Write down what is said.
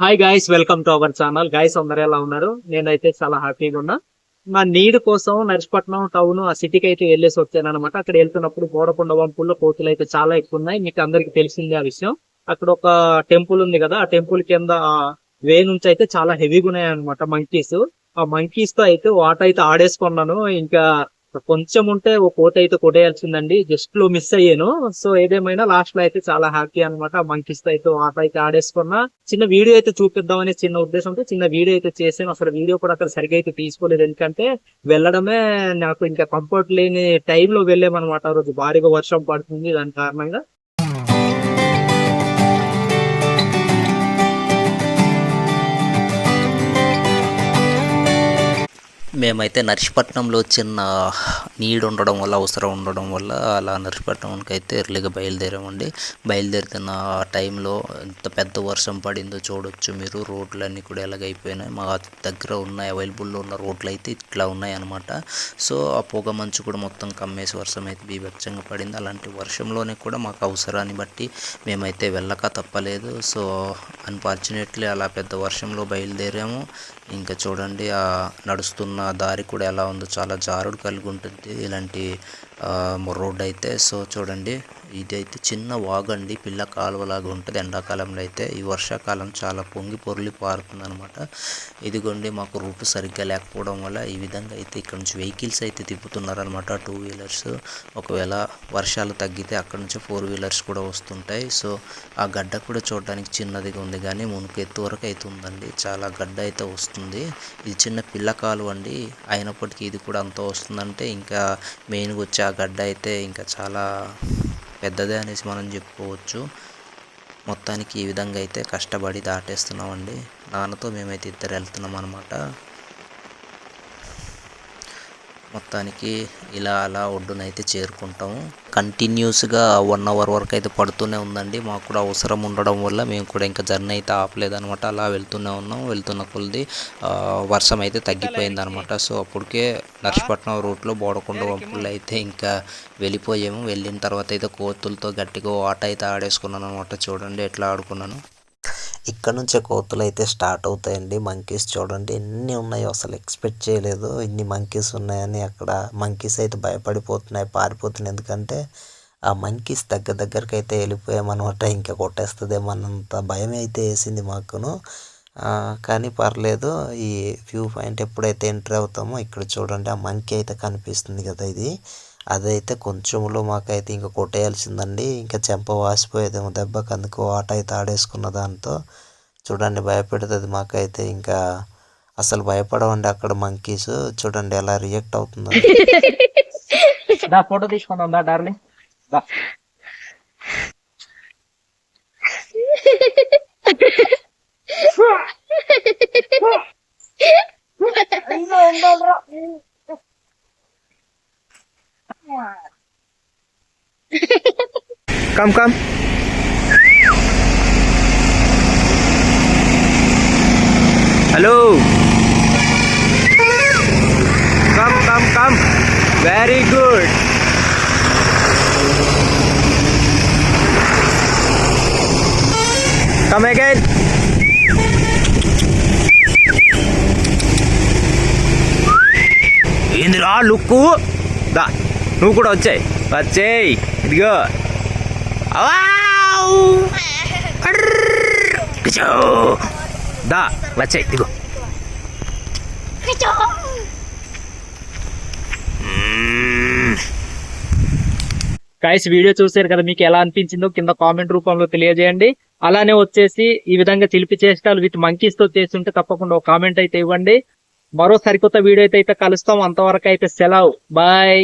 Hi guys, welcome to our channel. Guys అందరూ ఎలా ఉన్నారు? నేనైతే చాలా హ్యాపీగా ఉన్నా. నా నీడ్ కోసం నర్సిపట్నం టౌన్ ఆ సిటీకి అయితే వెళ్ళేసి వచ్చాను అనమాట. అక్కడ వెళ్తున్నప్పుడు బోడకొండ వంపుల్లో కోతులు అయితే చాలా ఎక్కువ ఉన్నాయి. మీకు అందరికి తెలిసిందే ఆ విషయం. అక్కడ ఒక టెంపుల్ ఉంది కదా, ఆ టెంపుల్ కింద వే నుంచి అయితే చాలా హెవీగా ఉన్నాయి అనమాట మంకీస్. ఆ మంకీస్ తో అయితే వాట అయితే ఆడేసుకున్నాను. ఇంకా కొంచెం ఉంటే ఓ కోత అయితే కొట్టేయాల్సిందండి, జస్ట్ లో మిస్ అయ్యాను. సో ఏదేమైనా లాస్ట్ లో అయితే చాలా హ్యాపీ అనమాట. మంకీస్ తో అయితే వాట అయితే ఆడేసుకున్నా. చిన్న వీడియో అయితే చూపిద్దామని చిన్న ఉద్దేశంతో చిన్న వీడియో అయితే చేసాను. అసలు వీడియో కూడా అక్కడ సరిగా అయితే తీసుకోలేదు, ఎందుకంటే వెళ్ళడమే నాకు ఇంకా కంఫర్ట్ లేని టైంలో వెళ్ళామన్నమాట. ఆ రోజు భారీగా వర్షం పడుతుంది, దాని కారణంగా. మేమైతే నర్సీపట్నంలో చిన్న నీడ్ ఉండడం వల్ల, అవసరం ఉండడం వల్ల అలా నర్సీపట్నంకి అయితే ఎర్లీగా బయలుదేరామండి. బయలుదేరుతున్న టైంలో ఎంత పెద్ద వర్షం పడిందో చూడొచ్చు మీరు. రోడ్లన్నీ కూడా ఎలాగైపోయినాయి. మా దగ్గర ఉన్న అవైలబుల్లో ఉన్న రోడ్లు అయితే ఇట్లా ఉన్నాయి అనమాట. సో ఆ పొగ మంచు కూడా మొత్తం కమ్మేసి వర్షం అయితే బీభత్సంగా పడింది. అలాంటి వర్షంలోనే కూడా మాకు అవసరాన్ని బట్టి మేమైతే వెళ్ళక తప్పలేదు. సో అన్ఫార్చునేట్లీ అలా పెద్ద వర్షంలో బయలుదేరాము. ఇంకా చూడండి ఆ నడుస్తున్న దారి కూడా ఎలా ఉందో, చాలా జారుడు కలిగి ఉంటుంది ఇలాంటి రోడ్ అయితే. సో చూడండి, ఇది అయితే చిన్న వాగండి, పిల్ల కాలువలాగా ఉంటుంది ఎండాకాలంలో అయితే. ఈ వర్షాకాలం చాలా పొంగి పొర్లి పారుతుంది అనమాట. ఇదిగోండి, మాకు రూట్ సరిగ్గా లేకపోవడం వల్ల ఈ విధంగా అయితే ఇక్కడ నుంచి వెహికల్స్ అయితే తిప్పుతున్నారనమాట, 2 వీలర్స్. ఒకవేళ వర్షాలు తగ్గితే అక్కడ నుంచి 4 వీలర్స్ కూడా వస్తుంటాయి. సో ఆ గడ్డ కూడా చూడడానికి చిన్నదిగా ఉంది, కానీ మునుకు ఎత్తు వరకు అయితే ఉందండి. చాలా గడ్డ అయితే వస్తుంది. ఇది చిన్న పిల్ల కాలువ అండి, అయినప్పటికీ ఇది కూడా అంత వస్తుందంటే ఇంకా మెయిన్గా వచ్చే ఆ గడ్డ అయితే ఇంకా చాలా పెద్దదే అనేసి మనం చెప్పుకోవచ్చు. మొత్తానికి ఈ విధంగా అయితే కష్టపడి దాటేస్తున్నామండి. నాన్నతో మేమైతే ఇద్దరు వెళ్తున్నాం అనమాట. మొత్తానికి ఇలా అలా ఒడ్డునైతే చేరుకుంటాము. కంటిన్యూస్గా 1 అవర్ వరకు అయితే పడుతూనే ఉందండి. మాకు కూడా అవసరం ఉండడం వల్ల మేము కూడా ఇంకా జర్నీ అయితే ఆపలేదనమాట. అలా వెళ్తూనే ఉన్నాం. వెళ్తున్న కొలది వర్షం అయితే తగ్గిపోయింది అనమాట. సో అప్పటికే నర్సీపట్నం రూట్లో బోడకొండ వంపులు అయితే ఇంకా వెళ్ళిపోయాము. వెళ్ళిన తర్వాత అయితే కోతులతో గట్టిగా ఆట అయితే ఆడేసుకున్నాను అనమాట. చూడండి ఎట్లా ఆడుకున్నాను. ఇక్కడ నుంచే కోతులు అయితే స్టార్ట్ అవుతాయండి. మంకీస్ చూడండి ఎన్ని ఉన్నాయో, అసలు ఎక్స్పెక్ట్ చేయలేదు ఇన్ని మంకీస్ ఉన్నాయని. అక్కడ మంకీస్ అయితే భయపడిపోతున్నాయి, పారిపోతున్నాయి. ఎందుకంటే ఆ మంకీస్ దగ్గరికి అయితే వెళ్ళిపోయామన్నమాట. ఇంకా కొట్టేస్తుందేమన్నంత భయం అయితే వేసింది మాకును. కానీ పర్లేదు. ఈ వ్యూ పాయింట్ ఎప్పుడైతే ఎంటర్ అవుతామో ఇక్కడ చూడండి, ఆ మంకీ అయితే కనిపిస్తుంది కదా, ఇది అదైతే కొంచెంలో మాకైతే ఇంకా కొట్టేయాల్సిందండి. ఇంకా చెంప వాసిపోయేదేమో దెబ్బకి. అందుకు ఆట అయితే ఆడేసుకున్న దాంతో చూడండి భయపెడుతుంది మాకైతే. ఇంకా అసలు భయపడవండి అక్కడ మంకీస్. చూడండి ఎలా రియాక్ట్ అవుతుందో. ఫోటో తీసుకుందా darling? Come. Hello. Come. Very good. Come again. ఏందిరా లుక్కు? దా నువ్వు కూడా వచ్చేయ్. ఇదిగో దా వచ్చాయి, ఇదిగో. గైస్, వీడియో చూసారు కదా, మీకు ఎలా అనిపించిందో కింద కామెంట్ రూపంలో తెలియజేయండి. అలానే వచ్చేసి ఈ విధంగా చిలిపి చేష్టాలు విత్ మంకీస్ తో చేస్తుంటే తప్పకుండా ఒక కామెంట్ అయితే ఇవ్వండి. మరో సరికొత్త వీడియో అయితే కలుస్తాం. అంతవరకు అయితే సెలవు, బాయ్.